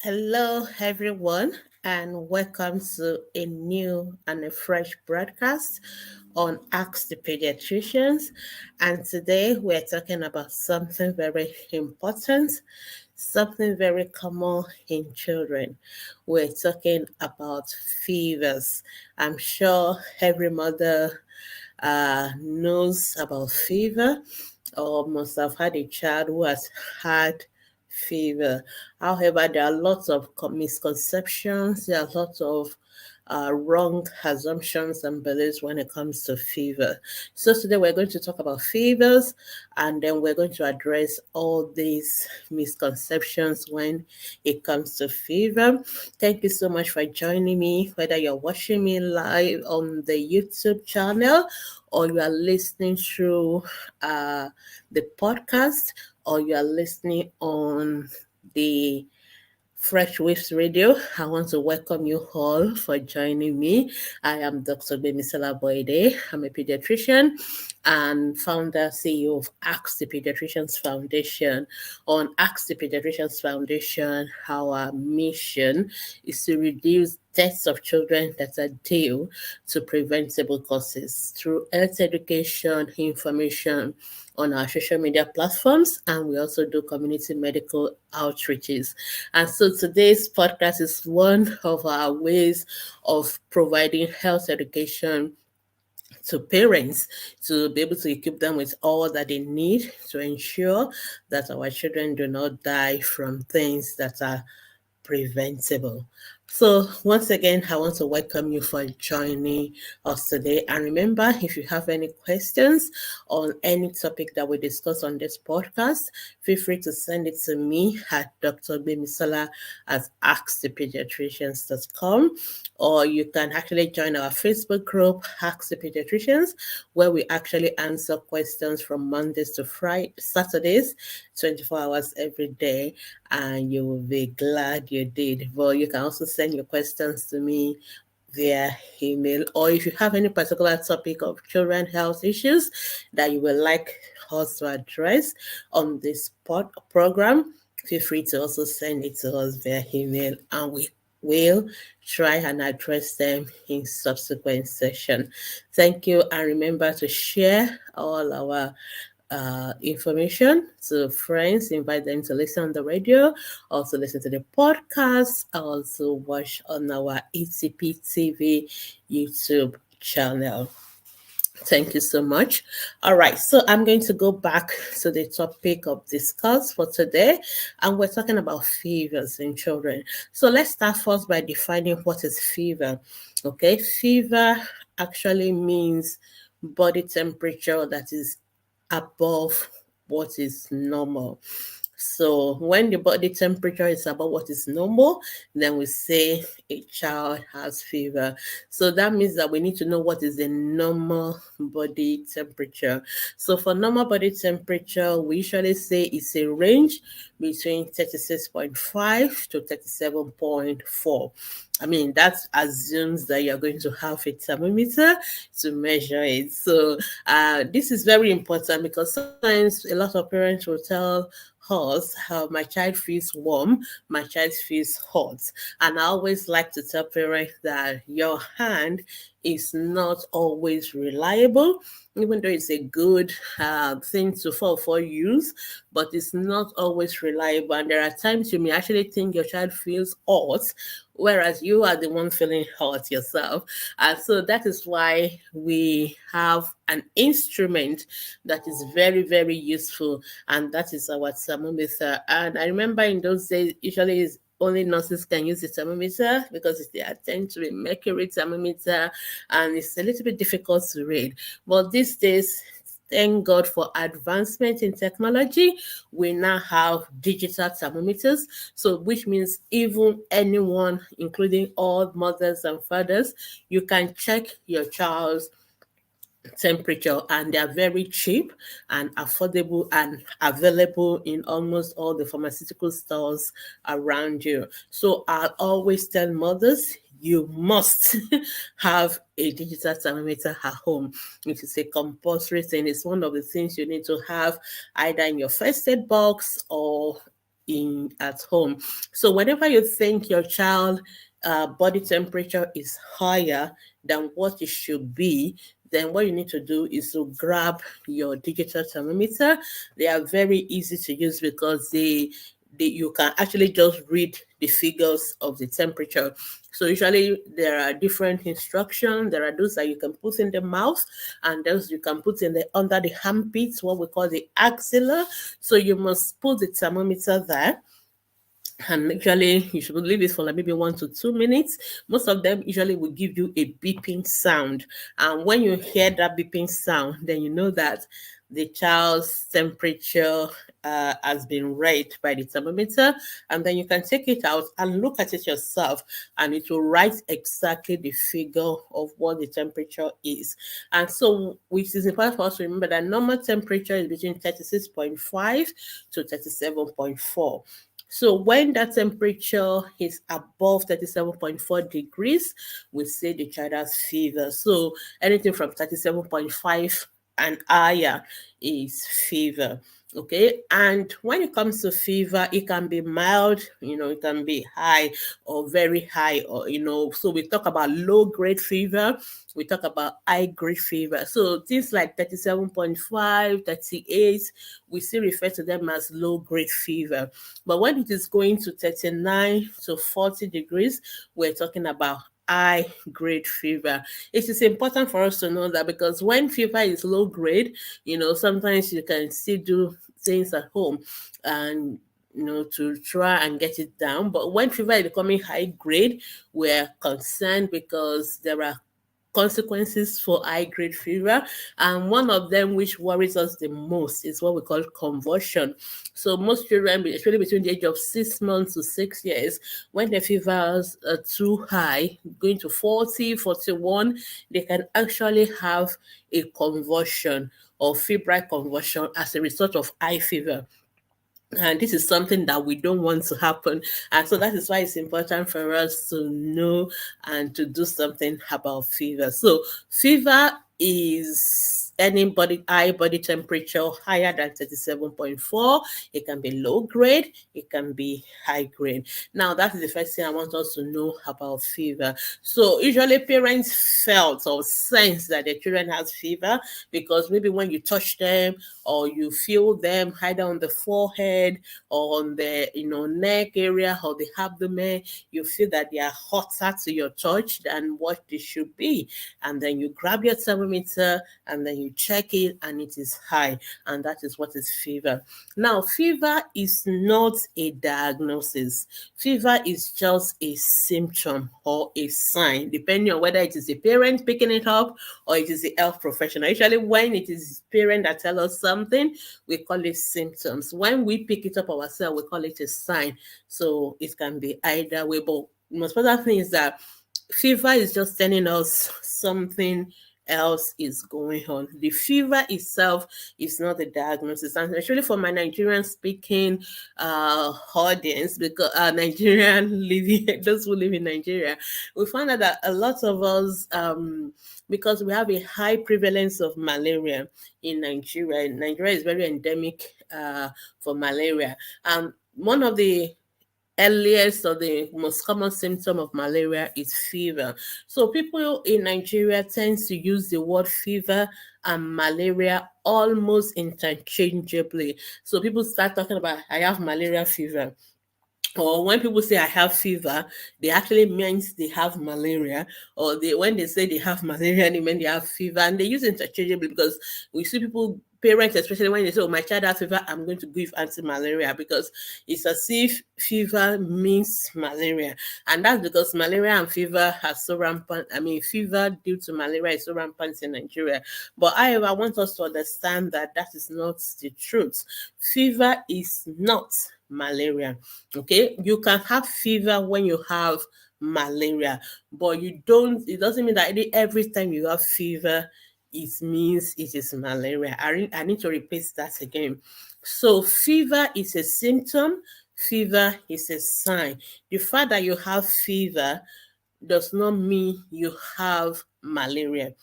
Hello, everyone, and welcome to a new and a fresh broadcast on Ask the Pediatricians. And today we're talking about something very important, something very common in children. We're talking about fevers. I'm sure every mother knows about fever or must have had a child who has had fever. However, there are lots of misconceptions, there are lots of wrong assumptions and beliefs when it comes to fever. So today we're going to talk about fevers, and then we're going to address all these misconceptions when it comes to fever. Thank you so much for joining me, whether you're watching me live on the YouTube channel or you are listening through the podcast or you are listening on the Fresh Waves Radio. I want to welcome you all for joining me. I am Dr. Gbemisola Boyede. I'm a pediatrician and founder, CEO of Ask the Pediatricians Foundation. On Ask the Pediatricians Foundation, our mission is to reduce deaths of children that are due to preventable causes through health education, information, on our social media platforms, and we also do community medical outreaches. And so today's podcast is one of our ways of providing health education to parents to be able to equip them with all that they need to ensure that our children do not die from things that are preventable. So once again, I want to welcome you for joining us today. And remember, if you have any questions on any topic that we discuss on this podcast, feel free to send it to me at Dr. Gbemisola at askthepediatricians.com, or you can actually join our Facebook group, Ask the Pediatricians, where we actually answer questions from Mondays to Friday, Saturdays, 24 hours every day, and you will be glad you did. Well, you can also send your questions to me via email, or if you have any particular topic of children health issues that you would like us to address on this program, feel free to also send it to us via email, and we will try and address them in subsequent session. Thank you, and remember to share all our information to friends, invite them to listen on the radio, also listen to the podcast, also watch on our ETP TV YouTube channel. Thank you so much. All right, so I'm going to go back to the topic of discuss for today, and we're talking about fevers in children. So let's start first by defining what is fever. Okay, fever actually means body temperature that is above what is normal. So when the body temperature is above what is normal, then we say a child has fever. So that means that we need to know what is the normal body temperature. So for normal body temperature, we usually say it's a range between 36.5 to 37.4. I mean, that assumes that you're going to have a thermometer to measure it. So this is very important because sometimes a lot of parents will tell us how my child feels warm, my child feels hot. And I always like to tell parents that your hand is not always reliable, even though it's a good thing to for use, but it's not always reliable. And there are times you may actually think your child feels hot, whereas you are the one feeling hot yourself. And so that is why we have an instrument that is very, very useful, and that is our thermometer. And I remember in those days, usually only nurses can use the thermometer because they attend to a mercury thermometer, and it's a little bit difficult to read. But these days, thank God for advancement in technology, we now have digital thermometers. So which means even anyone, including all mothers and fathers, you can check your child's temperature, and they are very cheap and affordable and available in almost all the pharmaceutical stores around you. So I always tell mothers, you must have a digital thermometer at home. It is a compulsory thing. It's one of the things you need to have either in your first aid box or at home. So whenever you think your child body temperature is higher than what it should be, then what you need to do is to grab your digital thermometer. They are very easy to use because you can actually just read the figures of the temperature. So usually there are different instructions. There are those that you can put in the mouth, and those you can put in the under the armpits, what we call the axilla. So you must put the thermometer there, and usually you should leave it for like maybe 1 to 2 minutes. Most of them usually will give you a beeping sound, and when you hear that beeping sound, then you know that the child's temperature has been read by the thermometer. And then you can take it out and look at it yourself, and it will write exactly the figure of what the temperature is. And so which is important for us to remember that normal temperature is between 36.5 to 37.4. So when that temperature is above 37.4 degrees, we say the child has fever. So anything from 37.5 and higher is fever. Okay, and when it comes to fever, it can be mild, it can be high or very high, or so we talk about low grade fever, we talk about high grade fever. So things like 37.5, 38, we still refer to them as low grade fever. But when it is going to 39 to 40 degrees, we're talking about high grade fever. It is important for us to know that, because when fever is low grade, sometimes you can still do things at home and to try and get it down. But when fever is becoming high grade, we're concerned because there are consequences for high grade fever, and one of them which worries us the most is what we call convulsion. So most children, especially between the age of 6 months to 6 years, when the fevers are too high, going to 40, 41, they can actually have a convulsion or febrile convulsion as a result of high fever. And this is something that we don't want to happen. And so that is why it's important for us to know and to do something about fever. So fever is any high body temperature higher than 37.4. It can be low grade, it can be high grade. Now, that is the first thing I want us to know about fever. So usually parents felt or sense that their children has fever because maybe when you touch them or you feel them either on the forehead or on the neck area or the abdomen, you feel that they are hotter to your touch than what they should be. And then you grab your thermometer and then you check it and it is high, and that is what is fever. Now, fever is not a diagnosis. Fever is just a symptom or a sign, depending on whether it is a parent picking it up or it is a health professional. Usually when it is parent that tell us something, we call it symptoms. When we pick it up ourselves, we call it a sign. So it can be either way, but the most important thing is that fever is just telling us something else is going on. The fever itself is not a diagnosis. And especially for my Nigerian speaking audience, because Nigerian living, those who live in Nigeria, we found out that a lot of us, because we have a high prevalence of malaria in Nigeria. Nigeria is very endemic for malaria. One of the earliest or the most common symptom of malaria is fever. So people in Nigeria tend to use the word fever and malaria almost interchangeably. So people start talking about, I have malaria fever. Or when people say I have fever, they actually means they have malaria. Or when they say they have malaria, they mean they have fever. And they use interchangeably because we see people, parents especially, when they say, oh, my child has fever, I'm going to give anti-malaria, because it's as if fever means malaria. And that's because malaria and fever are so rampant. I mean, fever due to malaria is so rampant in Nigeria. But however, I want us to understand that that is not the truth. Fever is not malaria. Okay, you can have fever when you have malaria, but it doesn't mean that every time you have fever it means it is malaria. I need to repeat that again. So fever is a symptom, fever is a sign. The fact that you have fever does not mean you have malaria.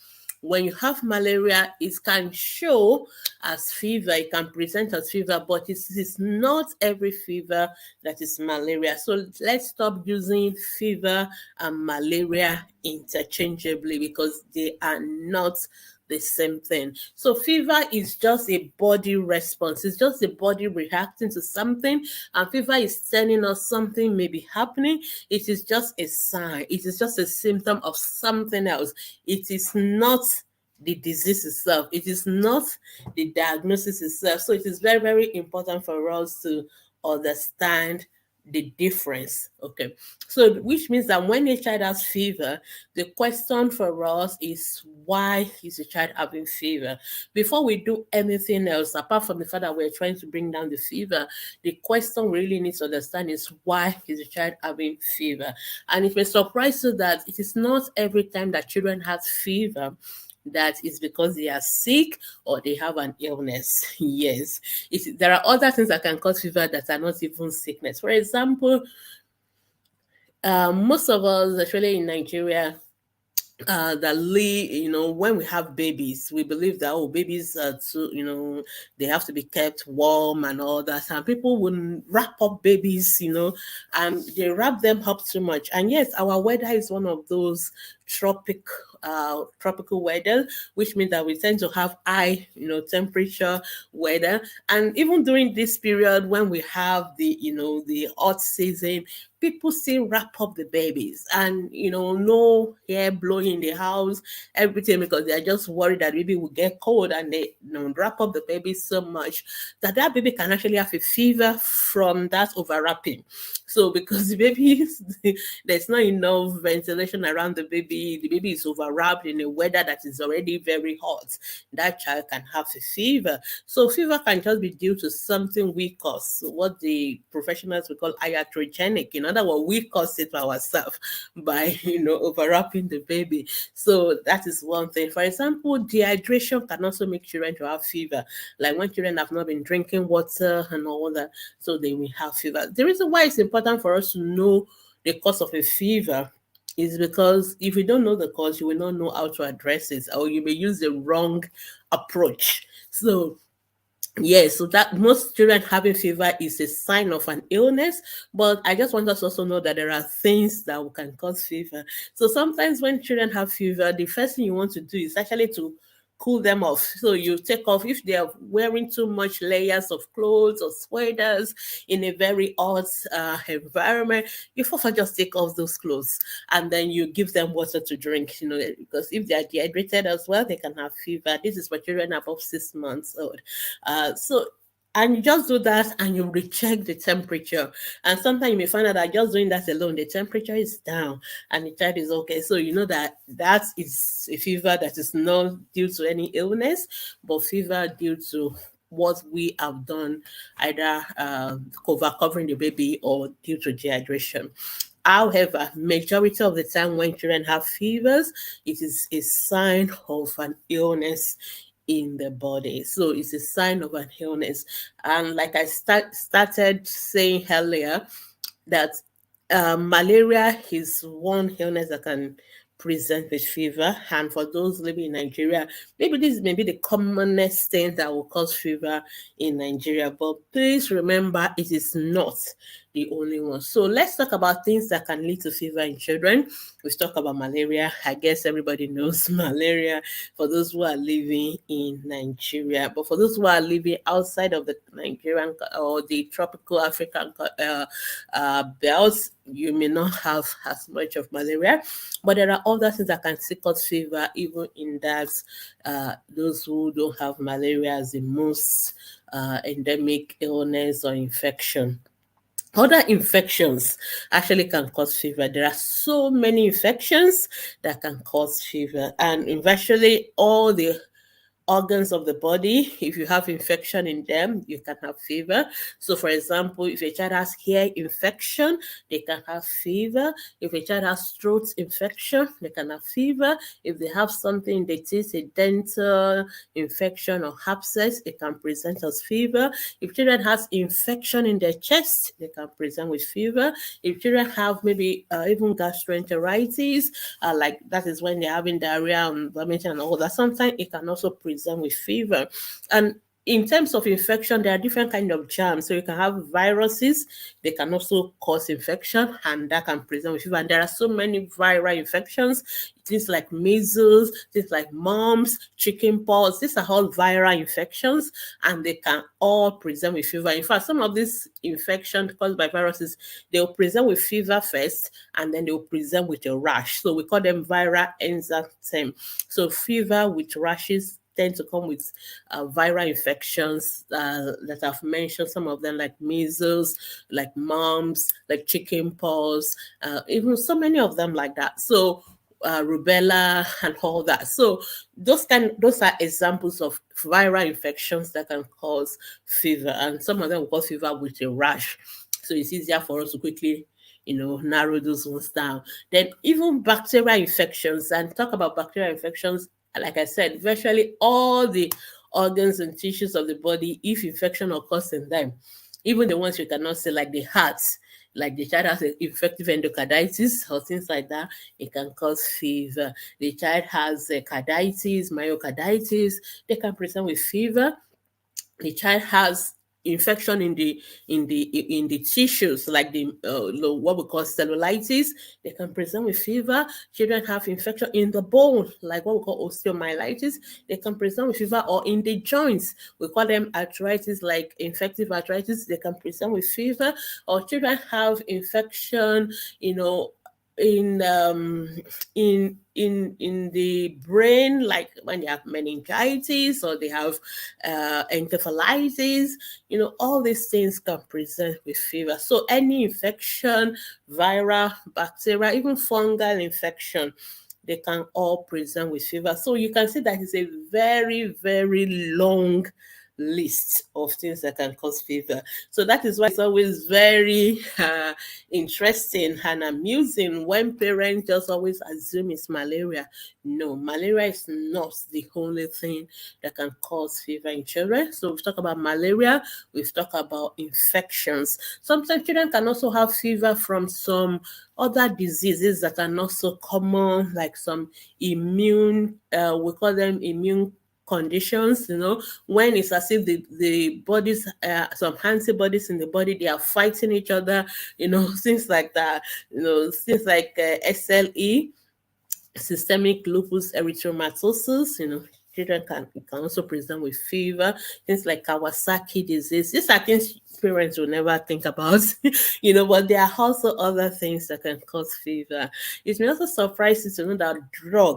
when you have malaria, it can show as fever, it can present as fever, but it is not every fever that is malaria. So let's stop using fever and malaria interchangeably, because they are not the same thing. So fever is just a body response. It's just the body reacting to something, and fever is telling us something may be happening. It is just a sign. It is just a symptom of something else. It is not the disease itself. It is not the diagnosis itself. So it is very, very important for us to understand the difference. Okay. So which means that when a child has fever, the question for us is, why is the child having fever? Before we do anything else, apart from the fact that we're trying to bring down the fever, the question we really need to understand is, why is the child having fever? And it may surprise you that it is not every time that children have fever that is because they are sick or they have an illness. Yes, there are other things that can cause fever that are not even sickness. For example, most of us, especially in Nigeria, that when we have babies, we believe that, oh, babies are too, they have to be kept warm and all that. And people will wrap up babies, and they wrap them up too much. And yes, our weather is one of those tropical weather, which means that we tend to have high, temperature weather. And even during this period when we have the hot season, people still wrap up the babies, and no hair blowing in the house, everything, because they're just worried that baby will get cold, and they wrap up the baby so much that baby can actually have a fever from that overwrapping. So because the baby there's not enough ventilation around the baby is overwrapped in a weather that is already very hot, that child can have a fever. So fever can just be due to something we cause, what the professionals will call iatrogenic. In other words, we cause it ourselves by overwrapping the baby. So that is one thing. For example, dehydration can also make children to have fever, like when children have not been drinking water and all that, so they will have fever. The reason why it's important for us to know the cause of a fever is because if you don't know the cause, you will not know how to address it, or you may use the wrong approach. So yes, so that most children having fever is a sign of an illness, but I just want us to also know that there are things that can cause fever. So sometimes when children have fever, the first thing you want to do is actually to cool them off. So you take off, if they are wearing too much layers of clothes or sweaters in a very hot environment, you first just take off those clothes, and then you give them water to drink, because if they are dehydrated as well, they can have fever. This is for children above 6 months old. And you just do that, and you recheck the temperature. And sometimes you may find out that just doing that alone, the temperature is down and the child is okay. So you know that is a fever that is not due to any illness, but fever due to what we have done, either covering the baby or due to dehydration. However, majority of the time when children have fevers, it is a sign of an illness in the body. So it's a sign of an illness. And like I started saying earlier, that malaria is one illness that can present with fever. And for those living in Nigeria, maybe this may be the commonest thing that will cause fever in Nigeria. But please remember, it is not the only one. So let's talk about things that can lead to fever in children. We've talked about malaria. I guess everybody knows malaria for those who are living in Nigeria. But for those who are living outside of the Nigerian or the tropical African belts, you may not have as much of malaria. But there are other things that can cause fever, even in that those who don't have malaria as the most endemic illness or infection. Other infections actually can cause fever. There are so many infections that can cause fever, and virtually all the organs of the body. If you have infection in them, you can have fever. So, for example, if a child has hair infection, they can have fever. If a child has throat infection, they can have fever. If they have something in the teeth, a dental infection or abscess, it can present as fever. If children has infection in their chest, they can present with fever. If children have maybe even gastroenteritis, like that is when they're having diarrhea and vomiting and all that, sometimes it can also present with fever. And in terms of infection, there are different kinds of germs. So you can have viruses, they can also cause infection, and that can present with fever. And there are so many viral infections, things like measles, things like mumps, chickenpox. These are all viral infections, and they can all present with fever. In fact, some of these infections caused by viruses, they'll present with fever first, and then they'll present with a rash. So we call them viral enzyme. So fever with rashes tend to come with viral infections that I've mentioned, some of them like measles, like mumps, like chickenpox, even so many of them like that. So rubella and all that. So those are examples of viral infections that can cause fever, and some of them will cause fever with a rash. So it's easier for us to quickly narrow those ones down. Then even bacterial infections, and talk about bacterial infections, like I said, virtually all the organs and tissues of the body, if infection occurs in them, even the ones you cannot see, like the heart, like the child has infective endocarditis or things like that, it can cause fever. The child has carditis, myocarditis, they can present with fever. The child has infection in the tissues, like the what we call cellulitis, they can present with fever. Children have infection in the bone, like what we call osteomyelitis, they can present with fever. Or in the joints, we call them arthritis, like infective arthritis, they can present with fever. Or children have infection, in the brain, like when they have meningitis or they have encephalitis, all these things can present with fever. So any infection, viral, bacterial, even fungal infection, they can all present with fever. So you can see that it's a very, very long list of things that can cause fever. So that is why it's always very interesting and amusing when parents just always assume it's malaria. No, malaria is not the only thing that can cause fever in children. So we've talked about malaria, we've talked about infections. Sometimes children can also have fever from some other diseases that are not so common, like some immune, we call them immune conditions, when it's as if the bodies, some antibodies in the body, they are fighting each other, things like that, things like SLE, systemic lupus erythematosus, children can also present with fever, things like Kawasaki disease. These are things parents will never think about, but there are also other things that can cause fever. It may also surprise you to know that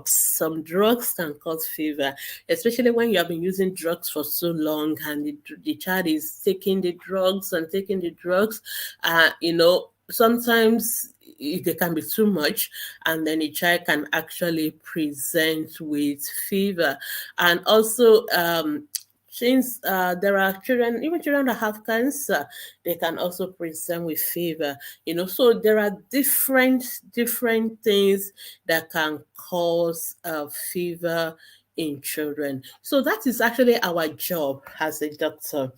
some drugs can cause fever, especially when you have been using drugs for so long and the child is taking the drugs, sometimes they can be too much, and then the child can actually present with fever. And also, since there are children, even children that have cancer, they can also present with fever. So there are different things that can cause fever in children. So that is actually our job as a doctor,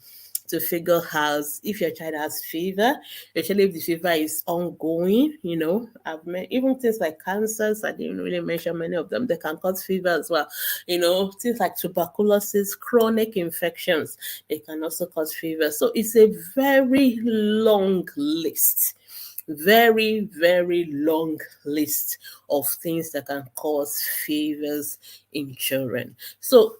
to figure out if your child has fever, especially if the fever is ongoing. I've met even things like cancers, I didn't really mention many of them, they can cause fever as well. Things like tuberculosis, chronic infections, they can also cause fever. So it's a very long list, very, very long list of things that can cause fevers in children. So,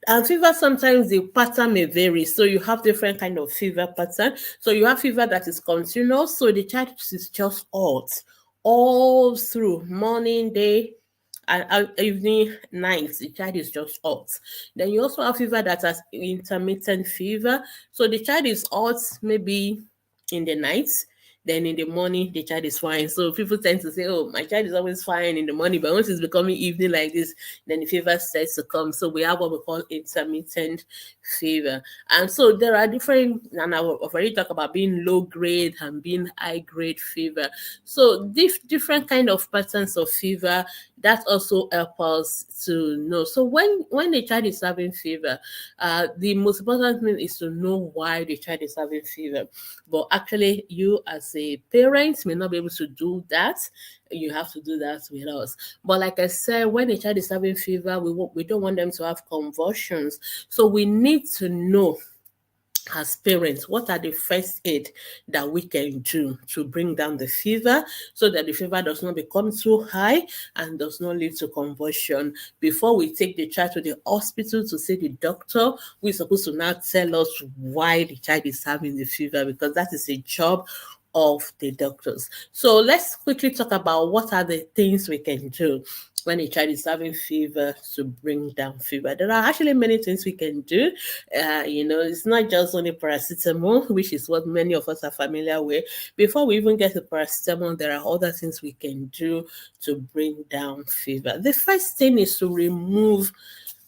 and fever, sometimes the pattern may vary. So you have different kind of fever pattern. So you have fever that is continuous. So the child is just hot all through morning, day, and evening, night. The child is just hot. Then you also have fever that has intermittent fever. So the child is hot maybe in the night, then in the morning the child is fine. So people tend to say, oh, my child is always fine in the morning, but once it's becoming evening like this, then the fever starts to come. So we have what we call intermittent fever. And so there are different, and I've already talked about being low grade and being high grade fever. So different kind of patterns of fever that also help us to know. So when the child is having fever, the most important thing is to know why the child is having fever. But actually, you as a parent may not be able to do that. You have to do that with us. But like I said, when a child is having fever, we don't want them to have convulsions. So we need to know as parents, what are the first aid that we can do to bring down the fever so that the fever does not become too high and does not lead to convulsion? Before we take the child to the hospital to see the doctor, we're supposed to now tell us why the child is having the fever, because that is a job of the doctors. So let's quickly talk about what are the things we can do when a child is having fever to bring down fever. There are actually many things we can do. It's not just only paracetamol, which is what many of us are familiar with. Before we even get to paracetamol, there are other things we can do to bring down fever. The first thing is to remove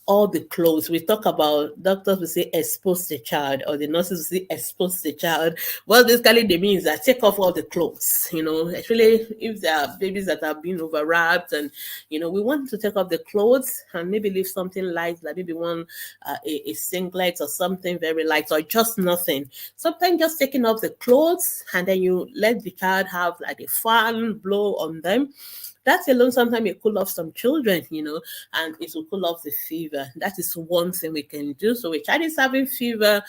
all the clothes. We talk about, doctors will say expose the child, or the nurses will say expose the child. What basically they mean is that take off all the clothes. Actually, if there are babies that have been overwrapped, and we want to take off the clothes and maybe leave something light, like maybe a singlet or something very light, or just nothing. Sometimes just taking off the clothes and then you let the child have like a fan blow on them. That alone sometimes may cool off some children, and it will cool off the fever. That is one thing we can do. So a child is having fever,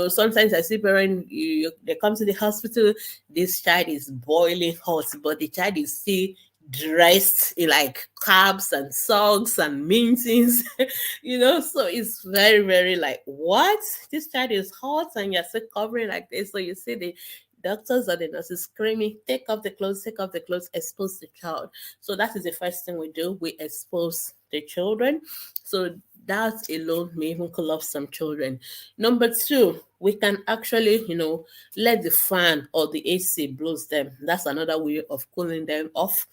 sometimes I see parents, they come to the hospital, this child is boiling hot, but the child is still dressed in like caps and socks and mittens, so it's very, very like, what? This child is hot and you're still covering like this. So you see the doctors or the nurses screaming, take off the clothes, expose the child. So that is the first thing we do. We expose the children. So that alone may even cool off some children. Number two, we can actually, let the fan or the AC blows them. That's another way of cooling them off.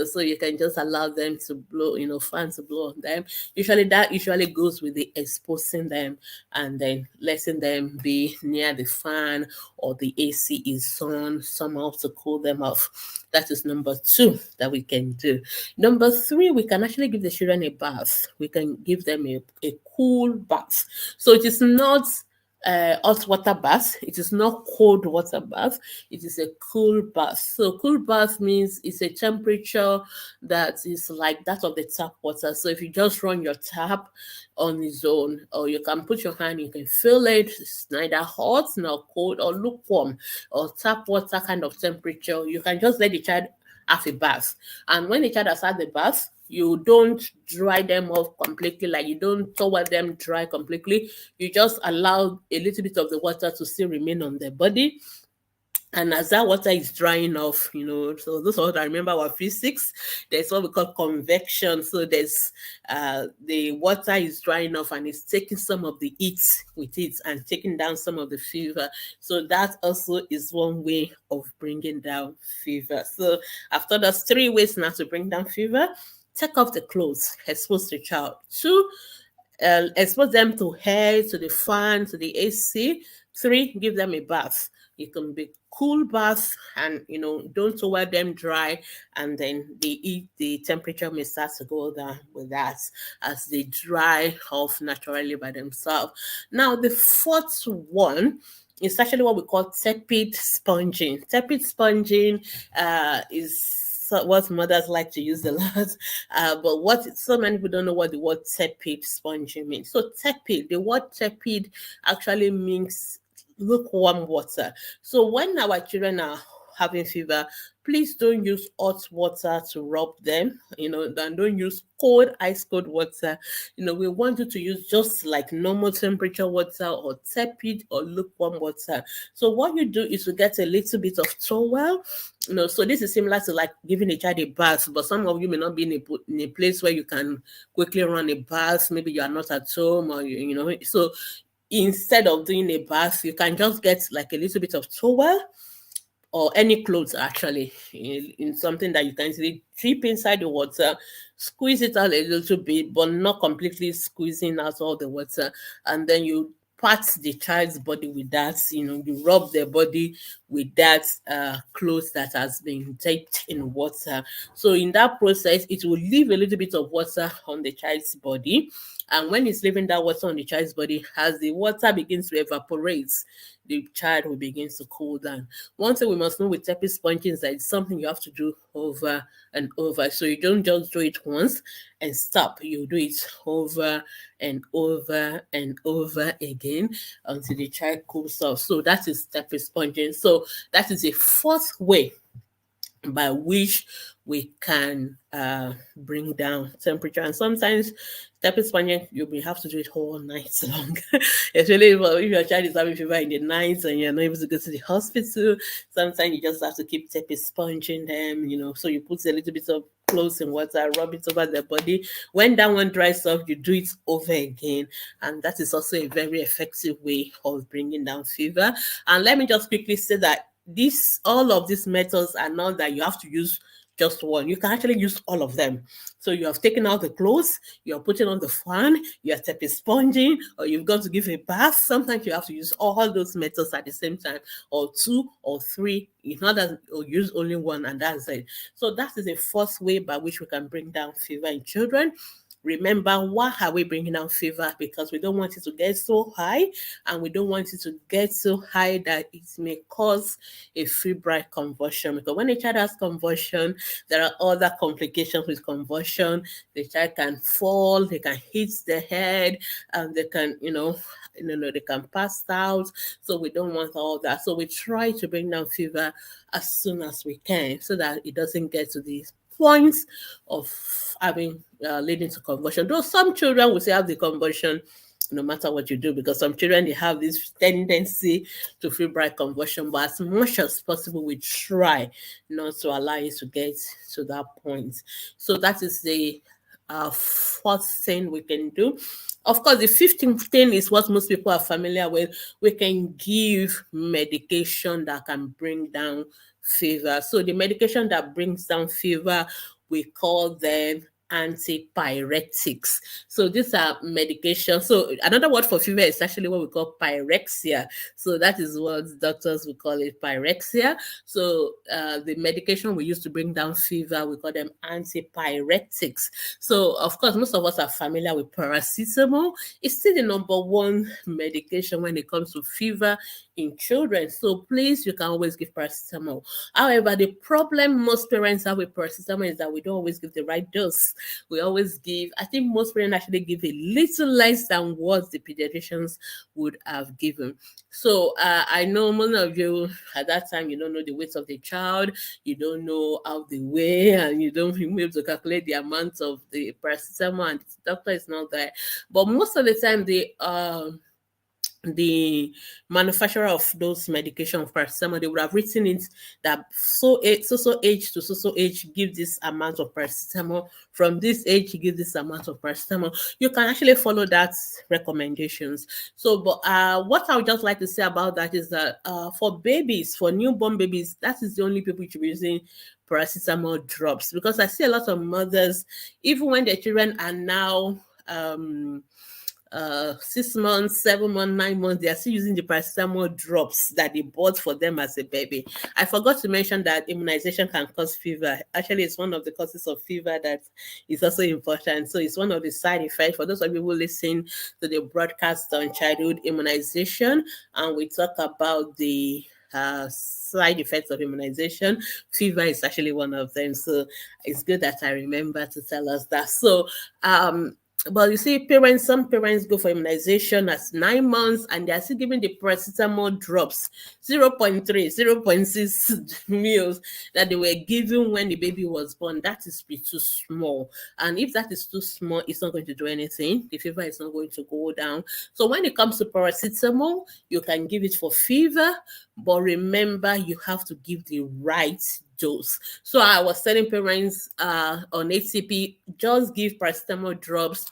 So you can just allow them to blow, fan to blow on them. That usually goes with the exposing them and then letting them be near the fan or the AC is on somehow to cool them off. That is number two that we can do. Number three, we can actually give the children a bath. We can give them a cool bath. So it is not hot water bath. It is not cold water bath. It is a cool bath. So cool bath means it's a temperature that is like that of the tap water. So if you just run your tap on its own, or you can put your hand, you can feel it. It's neither hot nor cold or lukewarm, or tap water kind of temperature. You can just let the child have a bath. And when the child has had the bath, you don't dry them off completely, like you don't towel them dry completely. You just allow a little bit of the water to still remain on their body. And as that water is drying off, so those of us that remember our physics, there's what we call convection. So there's the water is drying off and it's taking some of the heat with it and taking down some of the fever. So that also is one way of bringing down fever. So after those three ways now to bring down fever, take off the clothes, expose the child. Two, expose them to air, to the fan, to the AC. Three, give them a bath. It can be cool bath, and don't towel them dry, and then the temperature may start to go down with that as they dry off naturally by themselves. Now the fourth one is actually what we call tepid sponging. Tepid sponging is what mothers like to use a lot, but so many people don't know what the word tepid sponging means. So tepid, the word tepid actually means lukewarm water. So when our children are having fever, please don't use hot water to rub them, and don't use ice cold water. We want you to use just like normal temperature water or tepid or lukewarm water. So what you do is you get a little bit of towel. So this is similar to like giving a child a bath, but some of you may not be in a place where you can quickly run a bath. Maybe you are not at home, or so instead of doing a bath, you can just get like a little bit of towel or any clothes actually, in something that you can easily dip inside the water, squeeze it out a little bit, but not completely squeezing out all the water, and then you pat the child's body with that, you rub their body with that cloth that has been dipped in water. So in that process, it will leave a little bit of water on the child's body. And when it's leaving that water on the child's body, as the water begins to evaporate, the child will begin to cool down. One thing we must know with tepid sponging is that it's something you have to do over and over. So you don't just do it once and stop. You do it over and over and over again until the child cools off. So that is tepid sponging. So that is a fourth way by which we can bring down temperature. And sometimes tepid sponging, you may have to do it all night long. Especially if your child is having fever in the night and you're not able to go to the hospital. Sometimes you just have to keep tepid sponging them, so you put a little bit of clothes in water, rub it over their body. When that one dries off, you do it over again. And that is also a very effective way of bringing down fever. And let me just quickly say that all of these methods are not that you have to use just one. You can actually use all of them. So you have taken out the clothes, you're putting on the fan, you're tepid sponging, or you've got to give a bath. Sometimes you have to use all those methods at the same time, or two or three. If not that, or use only one, and that's it. So that is the first way by which we can bring down fever in children. Remember, why are we bringing down fever? Because we don't want it to get so high, and we don't want it to get so high that it may cause a febrile convulsion. Because when a child has convulsion, there are other complications with convulsion. The child can fall, they can hit the head, and they can, they can pass out. So we don't want all that. So we try to bring down fever as soon as we can so that it doesn't get to these points of having leading to convulsion. Though some children will say have the convulsion no matter what you do, because some children, they have this tendency to febrile convulsion, but as much as possible we try not to allow it to get to that point. So that is the fourth thing we can do. Of course, the 15th thing is what most people are familiar with. We can give medication that can bring down fever. So the medication that brings down fever, we call them antipyretics. So these are medications. So another word for fever is actually what we call pyrexia. So that is what doctors will call it, pyrexia. So the medication we use to bring down fever, we call them antipyretics. So of course, most of us are familiar with paracetamol. It's still the number one medication when it comes to fever in children. So please, you can always give paracetamol. However, the problem most parents have with paracetamol is that we don't always give the right dose. We always give, I think most parents actually give a little less than what the pediatricians would have given. So I know most of you at that time, you don't know the weight of the child, you don't know how they weigh, and you don't be able to calculate the amount of the paracetamol, and the doctor is not there. But most of the time, the manufacturer of those medication for paracetamol, they would have written it that so age to so age give this amount of paracetamol, from this age you give this amount of paracetamol. You can actually follow that recommendations. So but what I would just like to say about that is that for babies, for newborn babies, that is the only people you should be using paracetamol drops, because I see a lot of mothers, even when their children are now 6 months, 7 months, 9 months, they are still using the paracetamol drops that they bought for them as a baby. I forgot to mention that immunization can cause fever. Actually, it's one of the causes of fever that is also important. So it's one of the side effects. For those of you who listen to the broadcast on childhood immunization, and we talk about the side effects of immunization, fever is actually one of them. So it's good that I remember to tell us that. So but you see, some parents go for immunization at 9 months and they are still giving the paracetamol drops, 0.3, 0.6 mils that they were given when the baby was born. That is too small. And if that is too small, it's not going to do anything. The fever is not going to go down. So when it comes to paracetamol, you can give it for fever, but remember, you have to give the right dose. So I was telling parents on ATP, just give paracetamol drops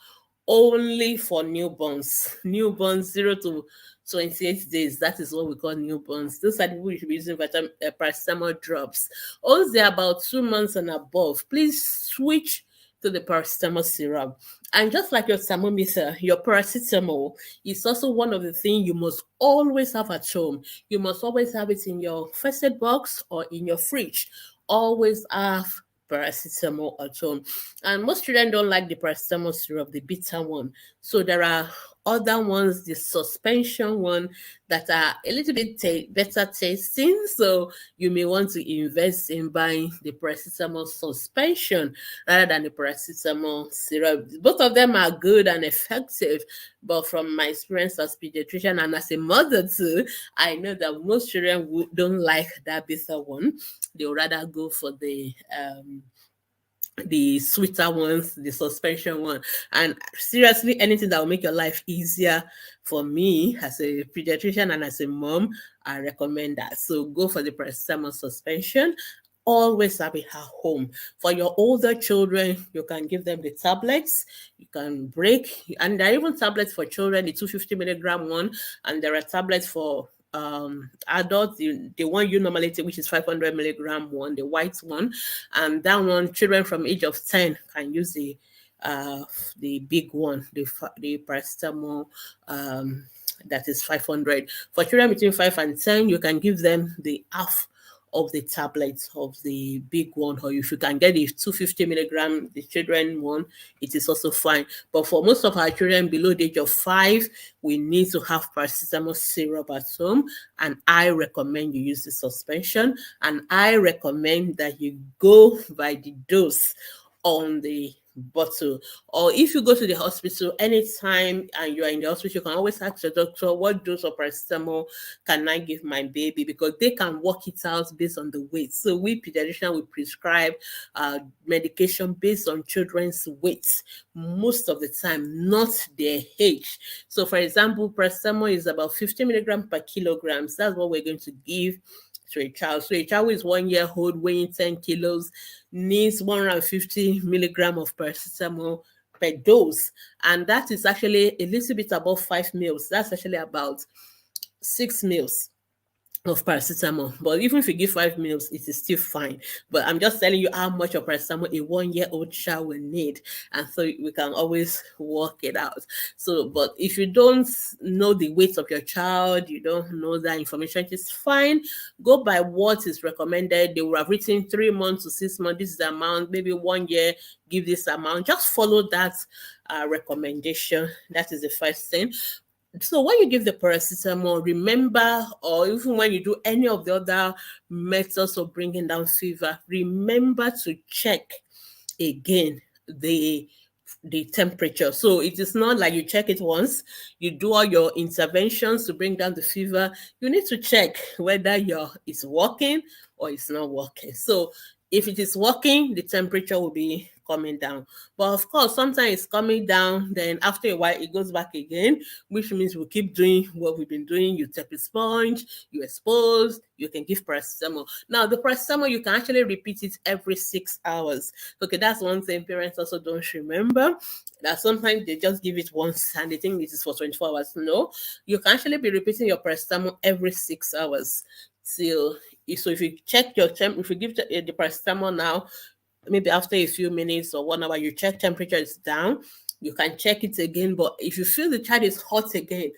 only for newborns 0 to 28 days. That is what we call newborns. Those are the people you should be using paracetamol drops. Once they're about 2 months and above, please switch to the paracetamol syrup. And just like your thermometer, your paracetamol is also one of the things you must always have at home. You must always have it in your first aid box or in your fridge. Always have paracetamol at home. And most children don't like the paracetamol syrup, the bitter one. So there are other ones, the suspension one, that are a little bit better tasting. So you may want to invest in buying the paracetamol suspension rather than the paracetamol syrup. Both of them are good and effective, but from my experience as pediatrician and as a mother too, I know that most children don't like that bitter one. They would rather go for the sweeter ones, the suspension one. And seriously, anything that will make your life easier for me as a pediatrician and as a mom, I recommend that. So go for the paracetamol suspension. Always have it at home. For your older children, you can give them the tablets. You can break, and there are even tablets for children, the 250 milligram one, and there are tablets for adults, the one you normally take, which is 500 milligram one, the white one, and that one, children from age of 10 can use the big one, the paracetamol that is 500. For children between 5 and 10, you can give them the half of the tablets of the big one, or if you can get the 250 milligram, the children one, it is also fine. But for most of our children below the age of 5, we need to have paracetamol syrup at home, and I recommend you use the suspension, and I recommend that you go by the dose on the bottle. Or if you go to the hospital anytime and you are in the hospital, you can always ask your doctor, what dose of paracetamol can I give my baby? Because they can work it out based on the weight. So we pediatricians, we prescribe medication based on children's weight most of the time, not their age. So for example, paracetamol is about 50 milligrams per kilogram. That's what we're going to give to a child. So a child who is 1 year old, weighing 10 kilos, needs 150 milligrams of paracetamol per dose. And that is actually a little bit above 5 meals. That's actually about 6 meals of paracetamol. But even if you give 5 meals, it is still fine. But I'm just telling you how much of paracetamol a 1 year old child will need, and so we can always work it out. So, but if you don't know the weight of your child, you don't know that information, it is fine. Go by what is recommended. They will have written 3 months to 6 months, this is the amount. Maybe 1 year, give this amount. Just follow that recommendation. That is the first thing. So when you give the paracetamol, remember, or even when you do any of the other methods of bringing down fever, remember to check again the temperature. So it is not like you check it once, you do all your interventions to bring down the fever. You need to check whether it's working or it's not working. So if it is working, the temperature will be coming down. But of course, sometimes it's coming down, then after a while it goes back again, which means we'll keep doing what we've been doing. You take a sponge, you expose, you can give paracetamol. Now, the paracetamol, you can actually repeat it every 6 hours. Okay, that's one thing parents also don't remember, that sometimes they just give it once and they think this is for 24 hours. No, you can actually be repeating your paracetamol every 6 hours. So if you check your if you give the paracetamol now, maybe after a few minutes or 1 hour, you check temperature is down, you can check it again. But if you feel the child is hot again,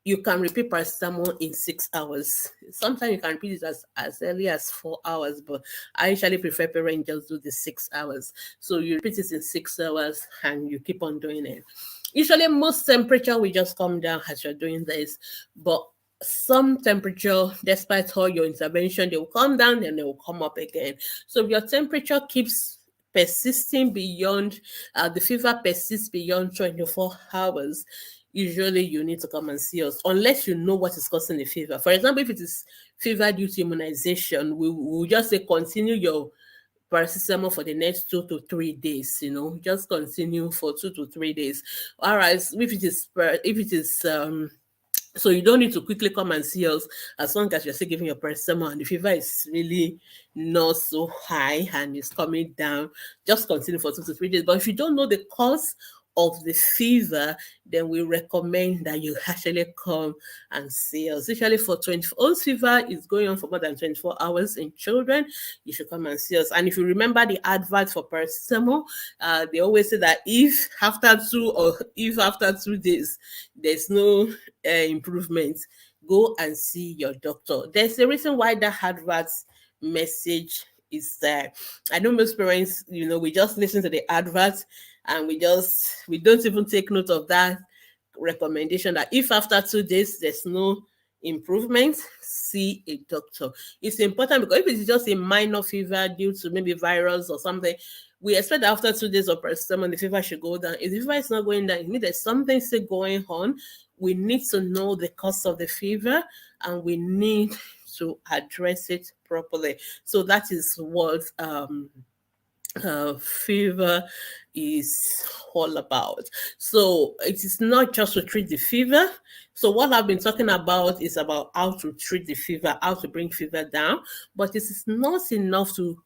you can repeat paracetamol in 6 hours. Sometimes you can repeat it as early as 4 hours, but I usually prefer parents just do the 6 hours. So you repeat it in 6 hours and you keep on doing it. Usually most temperature will just come down as you're doing this, but some temperature, despite all your intervention, they will come down and they will come up again. So if your temperature keeps persisting beyond, the fever persists beyond 24 hours, usually you need to come and see us, unless you know what is causing the fever. For example, if it is fever due to immunization, we will just say continue your paracetamol for the next 2 to 3 days, just continue for 2 to 3 days. All right, if it is so you don't need to quickly come and see us, as long as you're still giving your paracetamol and the fever is really not so high and it's coming down, just continue for 2 to 3 days. But if you don't know the cause of the fever, then we recommend that you actually come and see us. Usually for 24 hours fever is going on for more than 24 hours in children, you should come and see us. And if you remember the advert for paracetamol, they always say that if after 2 days there's no improvement, go and see your doctor. There's a reason why that advert message is there. I know most parents, we just listen to the advert and we don't even take note of that recommendation that if after 2 days there's no improvement, see a doctor. It's important because if it's just a minor fever due to maybe virus or something, we expect that after 2 days of paracetamol, the fever should go down. If the fever is not going down, it means there's something still going on. We need to know the cause of the fever and we need to address it properly. So that is what fever is all about. So it is not just to treat the fever. So what I've been talking about is about how to treat the fever, how to bring fever down, but it is not enough to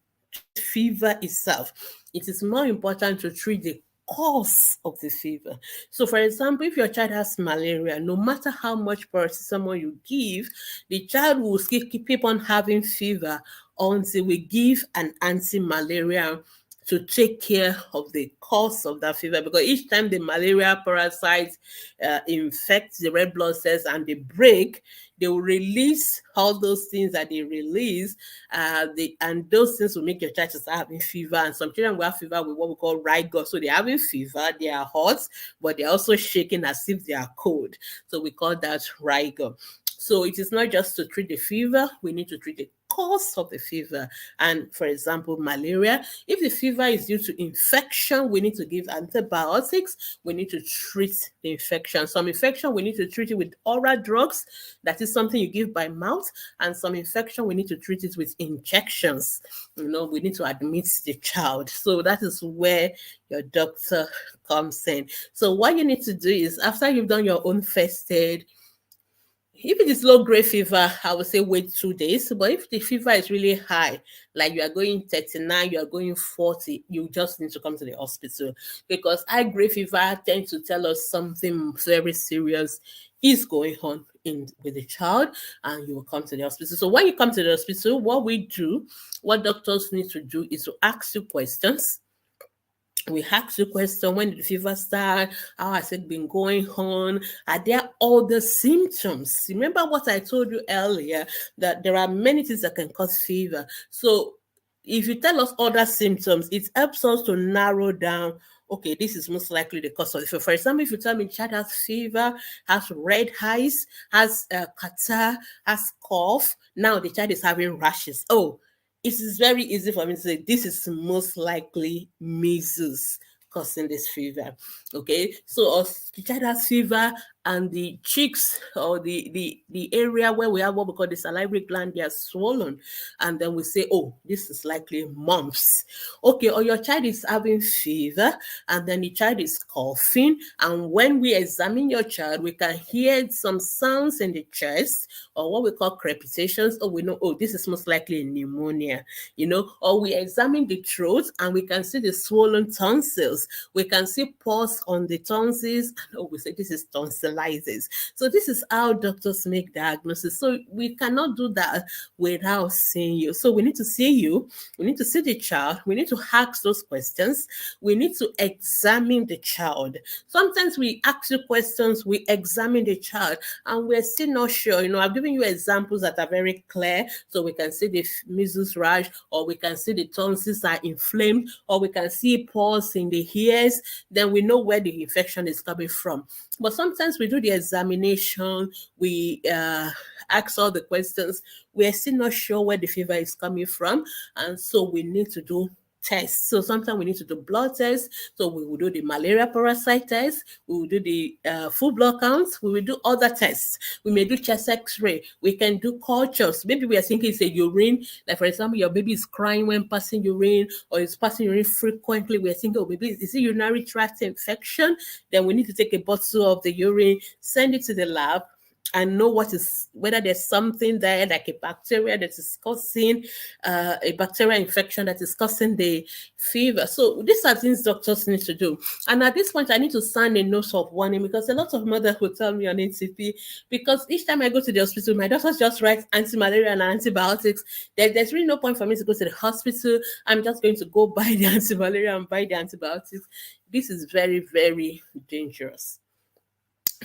treat fever itself. It is more important to treat the cause of the fever. So for example, if your child has malaria, no matter how much paracetamol you give, the child will keep on having fever until we give an anti-malaria to take care of the cause of that fever, because each time the malaria parasites infect the red blood cells and they break, they will release all those things that they release, and those things will make your child start having fever. And some children will have fever with what we call rigor. So they're having fever, they are hot, but they're also shaking as if they are cold. So we call that rigor. So it is not just to treat the fever, we need to treat the cause of the fever. And for example, malaria, if the fever is due to infection, we need to give antibiotics. We need to treat the infection. Some infection, we need to treat it with oral drugs. That is something you give by mouth. And some infection, we need to treat it with injections. We need to admit the child. So that is where your doctor comes in. So what you need to do is, after you've done your own first aid, if it is low-grade fever, I would say wait 2 days. But if the fever is really high, like you are going 39, you are going 40, you just need to come to the hospital, because high-grade fever tends to tell us something very serious is going on with the child, and you will come to the hospital. So when you come to the hospital, what doctors need to do is to ask you questions. We ask you question: when did the fever start? How has it been going on? Are there other symptoms? Remember what I told you earlier, that there are many things that can cause fever. So if you tell us other symptoms, it helps us to narrow down, okay, this is most likely the cause of the fever. For example, if you tell me child has fever, has red eyes, has catarrh, has cough, now the child is having rashes. Oh, it is very easy for me to say this is most likely measles causing this fever. Okay, so the child has fever and the cheeks or the area where we have what we call the salivary gland, they are swollen, and then we say, oh, this is likely mumps. Okay, or your child is having fever and then the child is coughing, and when we examine your child, we can hear some sounds in the chest, or what we call crepitations, or we know, oh, this is most likely pneumonia, or we examine the throat and we can see the swollen tonsils, we can see pus on the tonsils, and we say this is tonsillitis. So this is how doctors make diagnosis. So we cannot do that without seeing you. So we need to see you, we need to see the child, we need to ask those questions, we need to examine the child. Sometimes we ask you questions, we examine the child, and we're still not sure. I've given you examples that are very clear, so we can see the measles rash, or we can see the tonsils are inflamed, or we can see pus in the ears. Then we know where the infection is coming from. But sometimes we do the examination, we ask all the questions, we're still not sure where the fever is coming from, and so we need to do tests. So sometimes we need to do blood tests. So we will do the malaria parasite test, we will do the full blood counts, we will do other tests. We may do chest x-ray, we can do cultures. Maybe we are thinking it's a urine, like for example, your baby is crying when passing urine, or is passing urine frequently. We're thinking, oh, maybe is it urinary tract infection? Then we need to take a bottle of the urine, send it to the lab, and know whether there's something there like a bacteria that is causing a bacterial infection that is causing the fever. So these are things doctors need to do. And at this point, I need to sound a note of warning, because a lot of mothers will tell me on ATP, because each time I go to the hospital, my doctors just write anti-malaria and antibiotics. There's really no point for me to go to the hospital. I'm just going to go buy the anti-malaria and buy the antibiotics. This is very, very dangerous.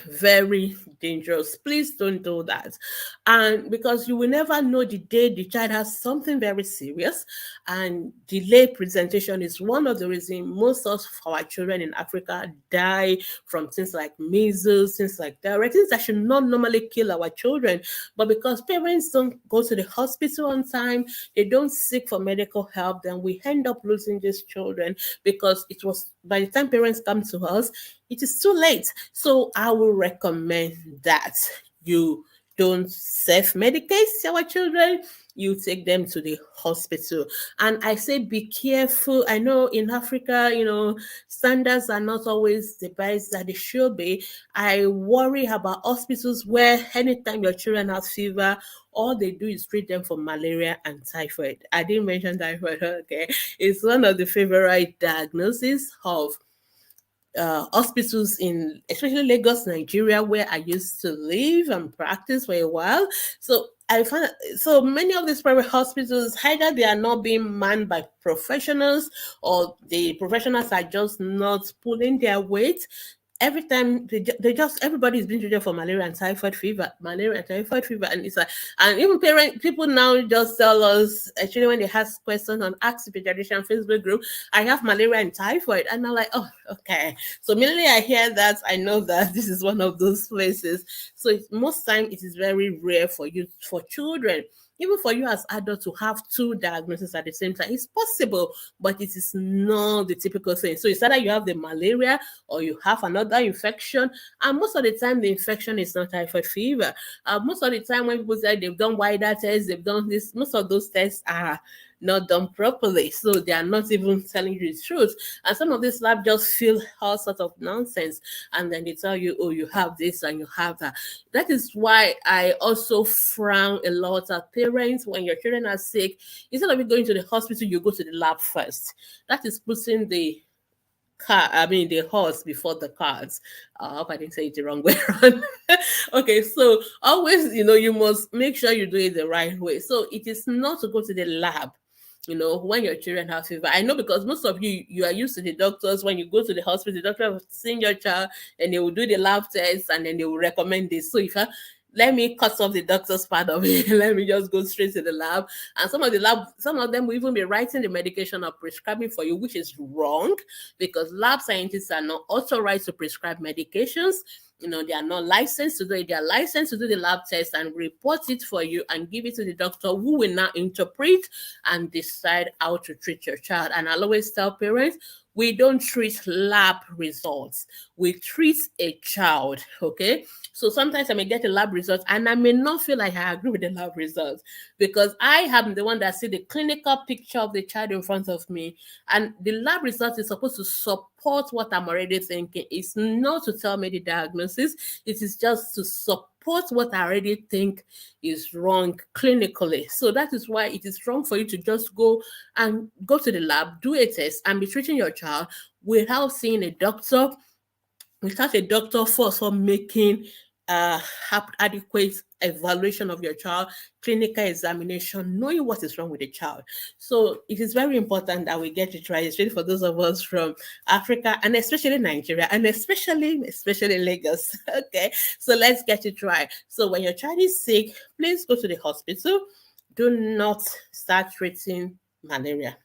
Very dangerous. Please don't do that. And because you will never know the day the child has something very serious, and delayed presentation is one of the reasons most of our children in Africa die from things like measles, things like diarrhea, things that should not normally kill our children. But because parents don't go to the hospital on time, they don't seek for medical help, then we end up losing these children, because it was by the time parents come to us, it is too late. So I will recommend that you don't self-medicate our children. You take them to the hospital. And I say be careful. I know in Africa, standards are not always the best that they should be. I worry about hospitals where anytime your children have fever, all they do is treat them for malaria and typhoid. I didn't mention typhoid, okay? It's one of the favorite diagnoses of hospitals in especially Lagos, Nigeria, where I used to live and practice for a while. So I found so many of these private hospitals, either they are not being manned by professionals, or the professionals are just not pulling their weight. Every time they just everybody is being treated for malaria and typhoid fever, and it's like, and even people now just tell us, actually, when they ask questions on Ask the Pediatrician Facebook group, I have malaria and typhoid, and I'm like, oh, okay. So immediately I hear that, I know that this is one of those places. So most time it is very rare for children. Even for you as adults to have two diagnoses at the same time, it's possible, but it is not the typical thing. So it's either you have the malaria or you have another infection, and most of the time the infection is not typhoid fever. Most of the time when people say they've done wider tests, they've done this, most of those tests are not done properly. So they are not even telling you the truth. And some of these labs just feel all sorts of nonsense. And then they tell you, oh, you have this and you have that. That is why I also frown a lot at parents when your children are sick. Instead of you going to the hospital, you go to the lab first. That is putting the horse before the carts. I hope I didn't say it the wrong way around. Okay, so always, you must make sure you do it the right way. So it is not to go to the lab, when your children have fever. I know, because most of you are used to the doctors. When you go to the hospital, the doctor will see your child and they will do the lab tests and then they will recommend this. So let me cut off the doctor's part of it. Let me just go straight to the lab. And some of them will even be writing the medication or prescribing for you, which is wrong, because lab scientists are not authorized to prescribe medications. They are not licensed to do it. They are licensed to do the lab test and report it for you and give it to the doctor, who will now interpret and decide how to treat your child. And I'll always tell parents, we don't treat lab results. We treat a child, okay? So sometimes I may get a lab result and I may not feel like I agree with the lab results, because I am the one that see the clinical picture of the child in front of me. And the lab result is supposed to support what I'm already thinking. It's not to tell me the diagnosis. It is just to support what I already think is wrong clinically. So that is why it is wrong for you to just go to the lab, do a test, and be treating your child without seeing a doctor, without a doctor for making adequate evaluation of your child, clinical examination, knowing what is wrong with the child. So it is very important that we get it right, especially for those of us from Africa, and especially Nigeria, and especially Lagos. Okay, so let's get it right. So when your child is sick, please go to the hospital. Do not start treating malaria.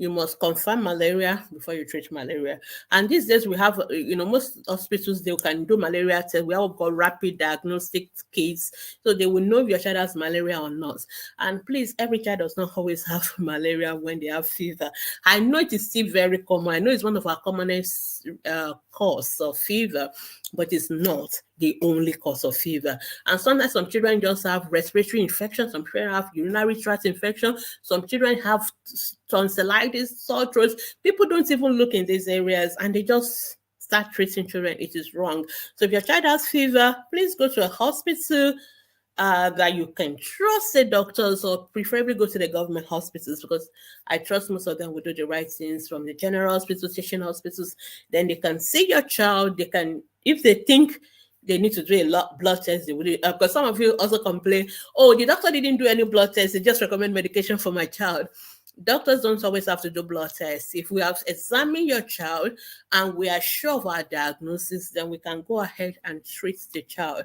You must confirm malaria before you treat malaria. And these days we have, most hospitals, they can do malaria tests. We have got rapid diagnostic kits, so they will know if your child has malaria or not. And please, every child does not always have malaria when they have fever. I know it is still very common. I know it's one of our commonest cause of fever, but it's not the only cause of fever. And sometimes some children just have respiratory infection, some children have urinary tract infection, some children have tonsillitis, sore throats. People don't even look in these areas and they just start treating children, it is wrong. So if your child has fever, please go to a hospital that you can trust the doctors, or preferably go to the government hospitals, because I trust most of them will do the right things, from the general hospitals, teaching hospitals. Then they can see your child. They can, if they think they need to do a lot blood tests, they will do it. Because some of you also complain, oh, the doctor didn't do any blood tests, they just recommend medication for my child. Doctors don't always have to do blood tests. If we have examined your child and we are sure of our diagnosis, then we can go ahead and treat the child.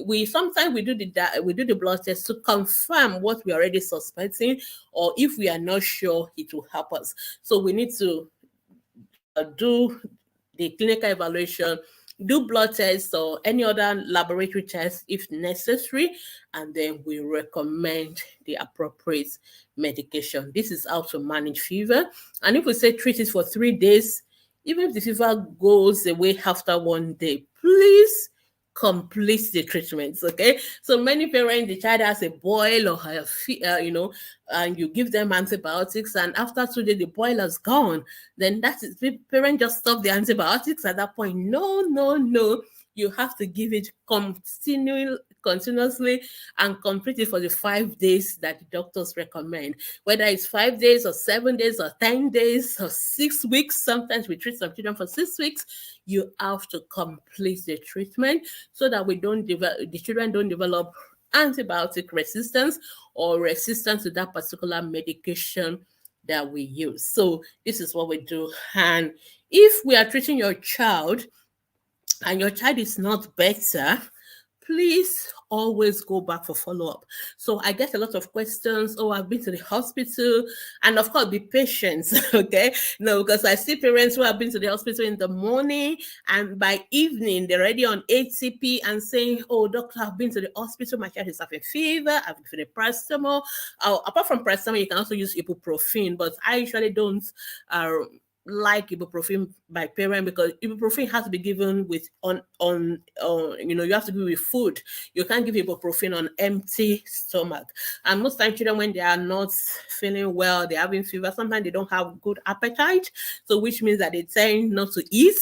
We sometimes we do the blood test to confirm what we're already suspecting, or if we are not sure, it will help us. So we need to do the clinical evaluation, do blood tests or any other laboratory tests if necessary, and then we recommend the appropriate medication. This is how to manage fever. And if we say treat it for 3 days, even if the fever goes away after 1 day, please complete the treatments. Okay, so many parents, the child has a boil or and you give them antibiotics, and after 2 days the boil has gone, then that is, the parent just stop the antibiotics at that point. No, you have to give it continuously and complete it for the 5 days that the doctors recommend, whether it's 5 days or 7 days or 10 days or 6 weeks. Sometimes we treat some children for 6 weeks. You have to complete the treatment so that the children don't develop antibiotic resistance or resistance to that particular medication that we use. So this is what we do. And if we are treating your child and your child is not better, please always go back for follow-up. So I get a lot of questions. Oh, I've been to the hospital. And of course, be patient, okay? No, because I see parents who have been to the hospital in the morning, and by evening, they're already on ATP and saying, oh, doctor, I've been to the hospital. My child is having fever. I've been to the paracetamol. Apart from paracetamol, you can also use ibuprofen, but I usually don't like ibuprofen by parent, because ibuprofen has to be given with you have to give with food. You can't give ibuprofen on empty stomach. And most times children, when they are not feeling well, they're having fever, sometimes they don't have good appetite, so which means that they tend not to eat,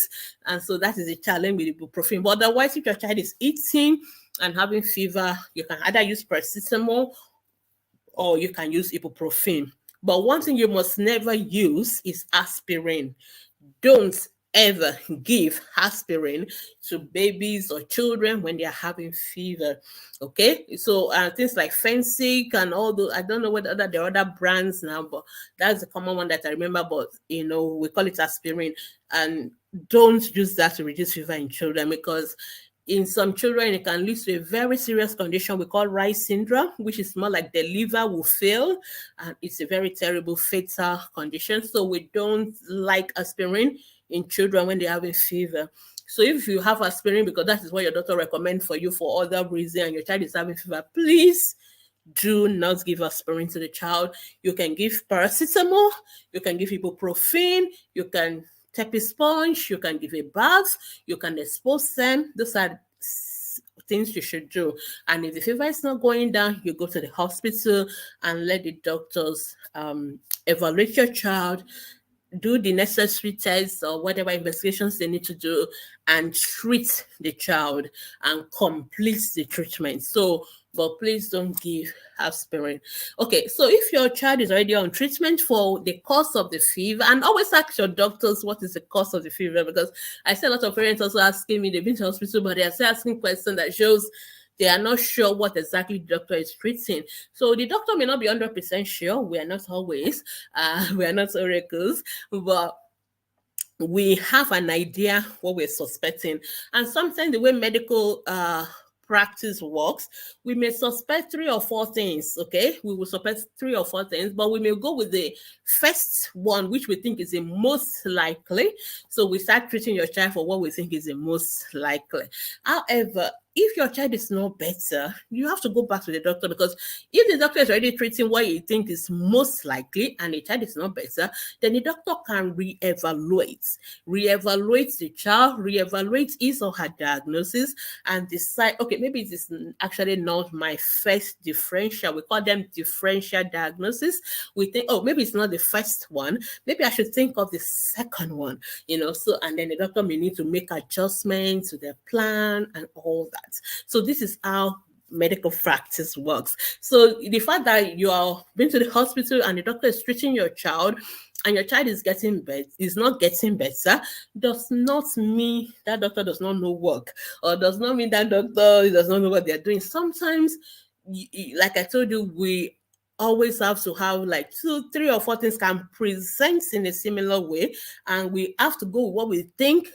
and so that is a challenge with ibuprofen. But otherwise, if your child is eating and having fever, you can either use paracetamol or you can use ibuprofen. But one thing you must never use is aspirin. Don't ever give aspirin to babies or children when they are having fever. Okay, so things like Fensic and all those, I don't know whether there are other brands now, but that's the common one that I remember. But we call it aspirin, and don't use that to reduce fever in children, because in some children, it can lead to a very serious condition we call Rice syndrome, which is more like the liver will fail, and it's a very terrible fatal condition. So we don't like aspirin in children when they're having fever. So if you have aspirin because that is what your doctor recommends for you for other reason, and your child is having fever, please do not give aspirin to the child. You can give paracetamol, you can give ibuprofen, you can tepid sponge, you can give a bath, you can expose them. Those are things you should do. And if the fever is not going down, you go to the hospital and let the doctors evaluate your child, do the necessary tests or whatever investigations they need to do, and treat the child and complete the treatment. So, but please don't give aspirin. Okay, so if your child is already on treatment for the cause of the fever, and always ask your doctors what is the cause of the fever, because I see a lot of parents also asking me, they've been to hospital, but they are still asking questions that shows they are not sure what exactly the doctor is treating. So the doctor may not be 100% sure. We are not always. We are not oracles, but we have an idea what we're suspecting. And sometimes the way medical practice works, we may suspect 3 or 4 things. Okay, we will suspect 3 or 4 things, but we may go with the first one, which we think is the most likely. So we start treating your child for what we think is the most likely. However, if your child is not better, you have to go back to the doctor, because if the doctor is already treating what you think is most likely and the child is not better, then the doctor can reevaluate the child, reevaluate his or her diagnosis, and decide, okay, maybe it is actually not my first differential. We call them differential diagnosis. We think, oh, maybe it's not the first one. Maybe I should think of the second one, So, and then the doctor may need to make adjustments to their plan and all that. So this is how medical practice works. So the fact that you are been to the hospital and the doctor is treating your child and your child is not getting better, does not mean that doctor does not know work, or does not mean that doctor does not know what they're doing. Sometimes, like I told you, we always have to have like 2, 3, or 4 things can present in a similar way, and we have to go with what we think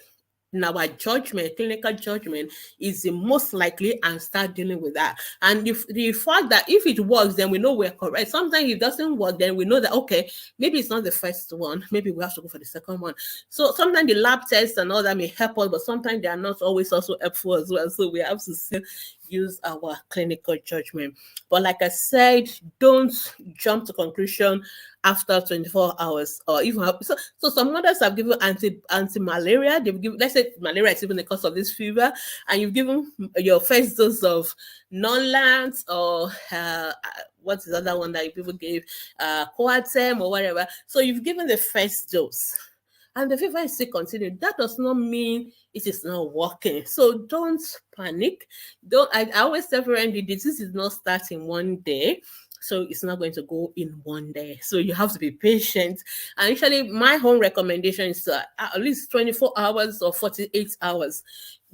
in our judgment, clinical judgment, is the most likely, and start dealing with that. And the fact that if it works, then we know we're correct. Sometimes if it doesn't work, then we know that, okay, maybe it's not the first one. Maybe we have to go for the second one. So sometimes the lab tests and all that may help us, but sometimes they are not always also helpful as well. So we have to still use our clinical judgment. But like I said, don't jump to conclusion after 24 hours, or even so some mothers have given anti-malaria. They've given, let's say malaria is even the cause of this fever, and you've given your first dose of non-lance, or what's the other one that people gave, Coartem or whatever. So you've given the first dose and the fever is still continuing. That does not mean it is not working. So don't panic. I always tell everyone, the disease is not starting one day. So it's not going to go in one day. So you have to be patient. And actually, my home recommendation is at least 24 hours or 48 hours.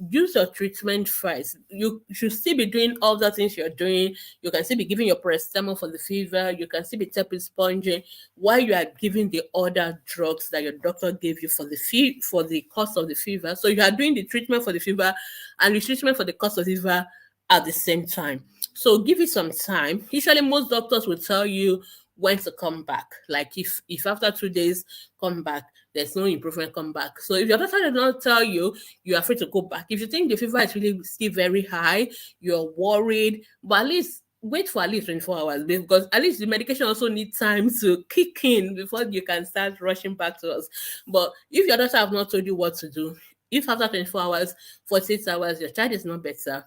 Use your treatment first. You should still be doing all the things you're doing. You can still be giving your paracetamol for the fever. You can still be tapping sponging while you are giving the other drugs that your doctor gave you for the cause of the fever. So you are doing the treatment for the fever and the treatment for the cause of the fever at the same time. So give it some time. Usually most doctors will tell you when to come back. Like if after 2 days, come back, there's no improvement, come back. So if your doctor does not tell you, you're free to go back. If you think the fever is really still very high, you're worried, but at least wait for at least 24 hours, because at least the medication also needs time to kick in before you can start rushing back to us. But if your doctor have not told you what to do, if after 24 hours, 48 hours, your child is not better,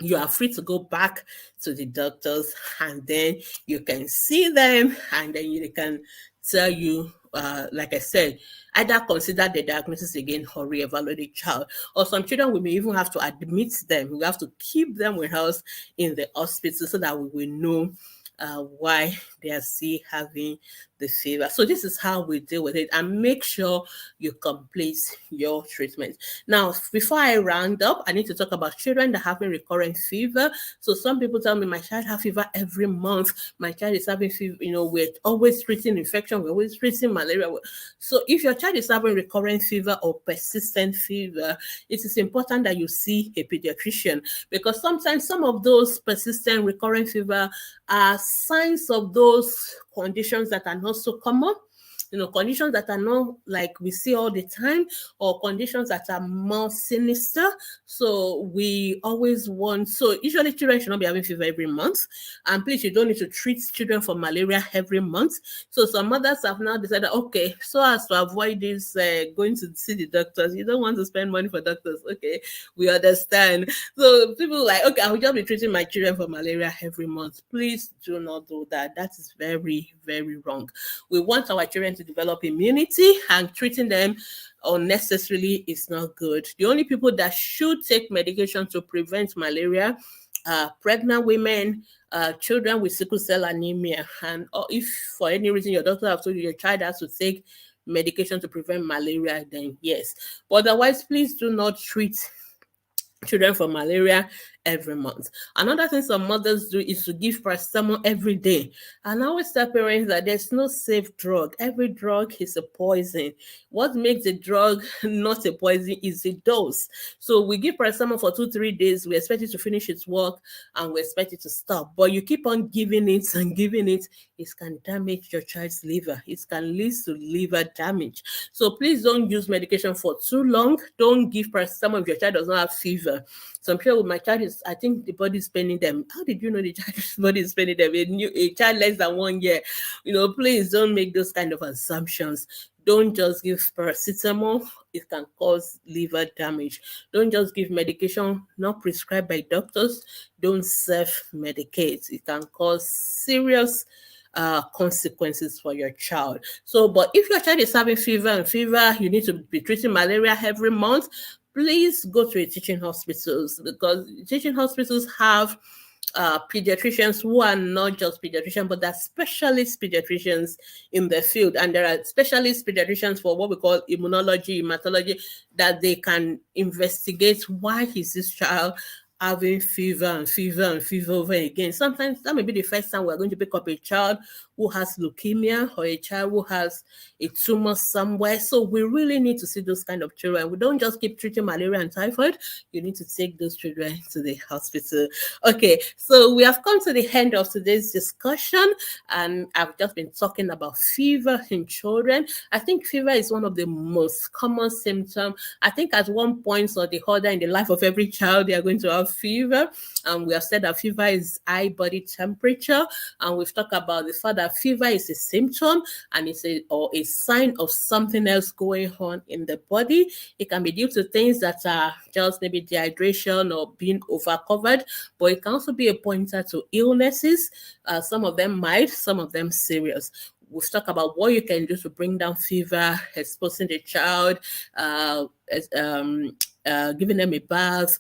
you are free to go back to the doctors, and then you can see them, and then they can tell you, like I said, either consider the diagnosis again or reevaluate the child. Or some children, we may even have to admit them. We have to keep them with us in the hospital so that we will know why they are still having the fever. So this is how we deal with it, and make sure you complete your treatment. Now, before I round up, I need to talk about children that are having recurrent fever. So some people tell me, my child has fever every month. My child is having fever, we're always treating infection, we're always treating malaria. So if your child is having recurrent fever or persistent fever, it is important that you see a pediatrician, because sometimes some of those persistent recurrent fever are signs of those conditions that are not so common, conditions that are not like we see all the time, or conditions that are more sinister. So we always want, so usually children should not be having fever every month. And please, you don't need to treat children for malaria every month. So some mothers have now decided, okay, so as to avoid this going to see the doctors, you don't want to spend money for doctors. Okay, we understand. So people like, okay, I will just be treating my children for malaria every month. Please do not do that. That is very, very wrong. We want our children to develop immunity, and treating them unnecessarily is not good. The only people that should take medication to prevent malaria are pregnant women, children with sickle cell anemia. And if for any reason your doctor has told you your child has to take medication to prevent malaria, then yes. But otherwise, please do not treat children for malaria every month. Another thing some mothers do is to give paracetamol every day. And I always tell parents that there's no safe drug. Every drug is a poison. What makes a drug not a poison is the dose. So we give paracetamol for 2-3 days, we expect it to finish its work, and we expect it to stop. But you keep on giving it and giving it, it can damage your child's liver. It can lead to liver damage. So please don't use medication for too long. Don't give paracetamol if your child does not have fever. Some people with my child is, I think the body is paining them. How did you know the child's body is paining them? A child less than 1 year. Please don't make those kind of assumptions. Don't just give paracetamol. It can cause liver damage. Don't just give medication not prescribed by doctors. Don't self-medicate. It can cause serious consequences for your child. So, but if your child is having fever, you need to be treating malaria every month, please go to a teaching hospitals, because teaching hospitals have pediatricians who are not just pediatricians, but they're specialist pediatricians in the field. And there are specialist pediatricians for what we call immunology, hematology, that they can investigate why is this child having fever over again. Sometimes that may be the first time we're going to pick up a child who has leukemia or a child who has a tumor somewhere. So we really need to see those kind of children. We don't just keep treating malaria and typhoid. You need to take those children to the hospital. Okay, so we have come to the end of today's discussion, and I've just been talking about fever in children. I think fever is one of the most common symptoms. I think at one point or the other in the life of every child, they are going to have fever. And we have said that fever is high body temperature. And we've talked about the fact that fever is a symptom and it's a sign of something else going on in the body. It can be due to things that are just maybe dehydration or being overcovered, but it can also be a pointer to illnesses. Some of them mild, some of them serious. We've talked about what you can do to bring down fever, exposing the child, giving them a bath,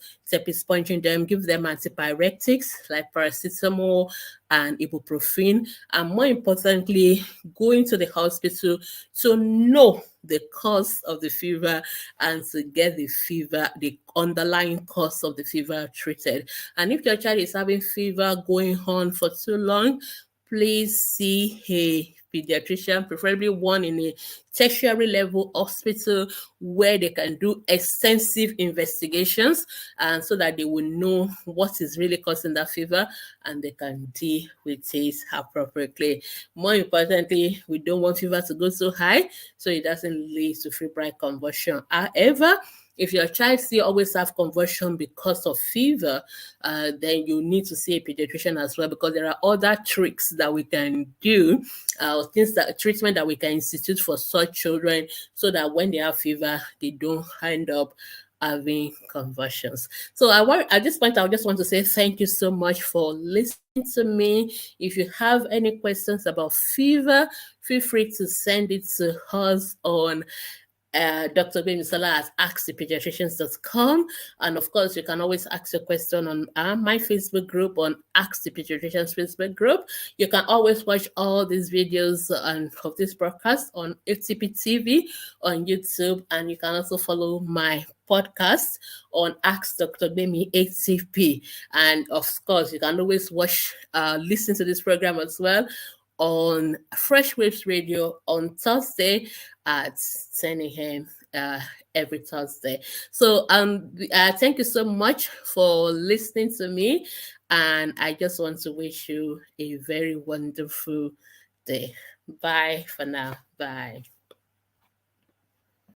sponging them, give them antipyretics like paracetamol and ibuprofen, and more importantly, going to the hospital to know the cause of the fever and to get the underlying cause of the fever treated. And if your child is having fever going on for too long, please see a pediatrician, preferably one in a tertiary level hospital where they can do extensive investigations, and so that they will know what is really causing that fever and they can deal with it appropriately. More importantly, we don't want fever to go so high so it doesn't lead to febrile convulsion. However, if your child still always have convulsion because of fever, then you need to see a pediatrician as well, because there are other tricks that we can do, treatment that we can institute for such children, so that when they have fever, they don't end up having convulsions. So at this point, I just want to say thank you so much for listening to me. If you have any questions about fever, feel free to send it to us on Dr. Gbemisola at askthepediatricians.com. And of course, you can always ask your question on my Facebook group, on Ask the Pediatricians Facebook group. You can always watch all these videos of this broadcast on FTP TV on YouTube, and you can also follow my podcast on Ask Dr. Gbemi ATP. And of course, you can always listen to this program as well on Fresh Waves Radio on Thursday at 10 a.m. Every Thursday. So thank you so much for listening to me, and I just want to wish you a very wonderful day. Bye for now. Bye.